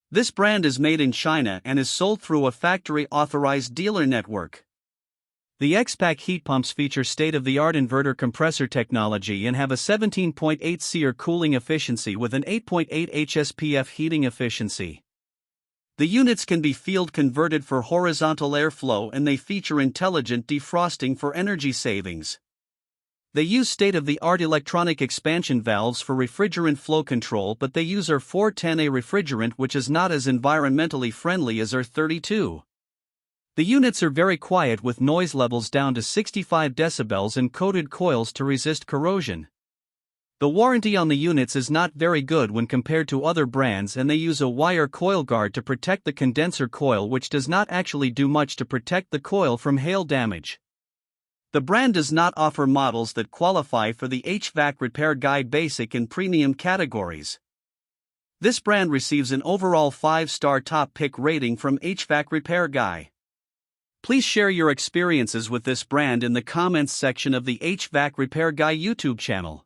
This brand is made in China and is sold through a factory-authorized dealer network. The X-PAC heat pumps feature state-of-the-art inverter compressor technology and have a 17.8 SEER cooling efficiency with an 8.8 HSPF heating efficiency. The units can be field converted for horizontal airflow and they feature intelligent defrosting for energy savings. They use state-of-the-art electronic expansion valves for refrigerant flow control, but they use R410A refrigerant, which is not as environmentally friendly as R32. The units are very quiet with noise levels down to 65 decibels and coated coils to resist corrosion. The warranty on the units is not very good when compared to other brands, and they use a wire coil guard to protect the condenser coil, which does not actually do much to protect the coil from hail damage. The brand does not offer models that qualify for the HvacRepairGuy Basic and Premium categories. This brand receives an overall 5-star top pick rating from HvacRepairGuy. Please share your experiences with this brand in the comments section of the HvacRepairGuy YouTube channel.